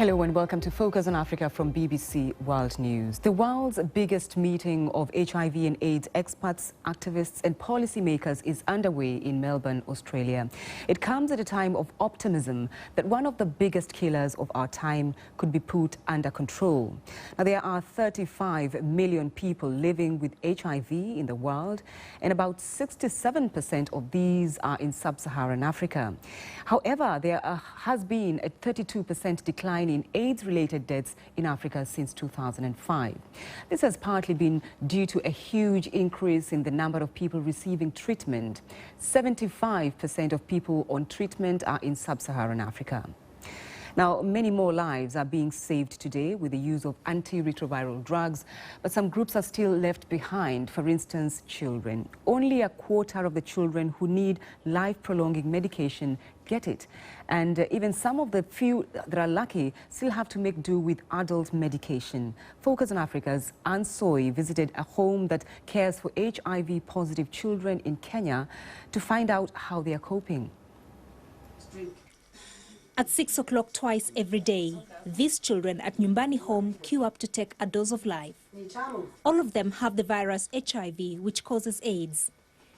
Hello and welcome to Focus on Africa from BBC World News. The world's biggest meeting of HIV and AIDS experts, activists and policymakers is underway in Melbourne, Australia. It comes at a time of optimism that one of the biggest killers of our time could be put under control. Now, there are 35 million people living with HIV in the world, and about 67% of these are in sub-Saharan Africa. However, there has been a 32% decline in AIDS-related deaths in Africa since 2005. This has partly been due to a huge increase in the number of people receiving treatment. 75% of people on treatment are in sub-Saharan Africa. Now, many more lives are being saved today with the use of antiretroviral drugs, but some groups are still left behind, for instance, children. Only a quarter of the children who need life-prolonging medication get it. And even some of the few that are lucky still have to make do with adult medication. Focus on Africa's Anne Soy visited a home that cares for HIV-positive children in Kenya to find out how they are coping. At 6 o'clock twice every day, these children at Nyumbani home queue up to take a dose of life. All of them have the virus HIV, which causes AIDS.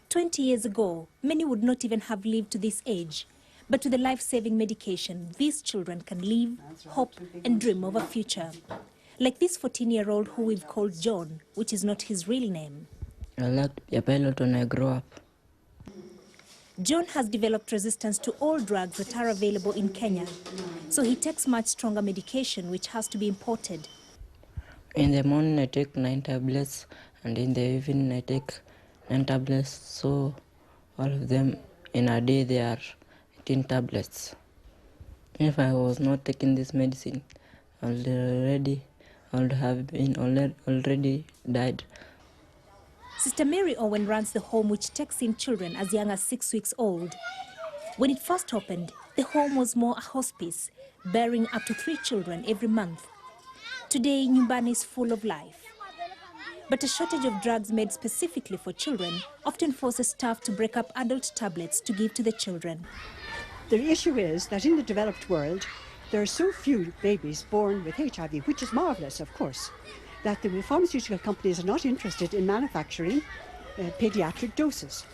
20 years ago, many would not even have lived to this age. But with the life-saving medication, these children can live, hope and dream of a future. Like this 14-year-old who we've called John, which is not his real name. I like to be a pilot when I grow up. John has developed resistance to all drugs that are available in Kenya, so he takes much stronger medication which has to be imported. In the morning I take 9 tablets and in the evening I take 9 tablets, so all of them in a day they are 18 tablets. If I was not taking this medicine, I would have been already died. Sister Mary Owen runs the home which takes in children as young as 6 weeks old. When it first opened, the home was more a hospice, bearing up to 3 children every month. Today, Nyumbani is full of life. But a shortage of drugs made specifically for children often forces staff to break up adult tablets to give to the children. The issue is that in the developed world, there are so few babies born with HIV, which is marvelous, of course, that the pharmaceutical companies are not interested in manufacturing pediatric doses.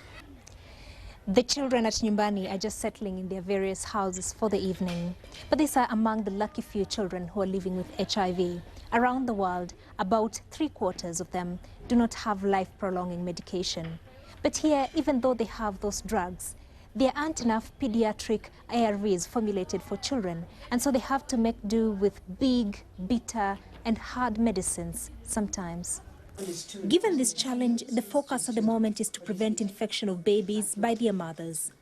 The children at Nyumbani are just settling in their various houses for the evening. But these are among the lucky few children who are living with HIV. Around the world, about 3/4 of them do not have life-prolonging medication. But here, even though they have those drugs, there aren't enough pediatric ARVs formulated for children, and so they have to make do with big, bitter, and hard medicines sometimes. Given this challenge, the focus at the moment is to prevent infection of babies by their mothers.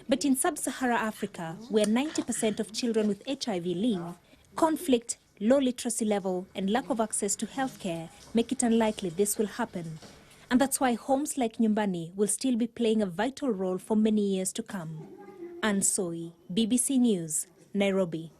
But in sub-Saharan Africa, where 90% of children with HIV live, conflict, low literacy level, and lack of access to healthcare make it unlikely this will happen. And that's why homes like Nyumbani will still be playing a vital role for many years to come. Anne Soy, BBC News, Nairobi.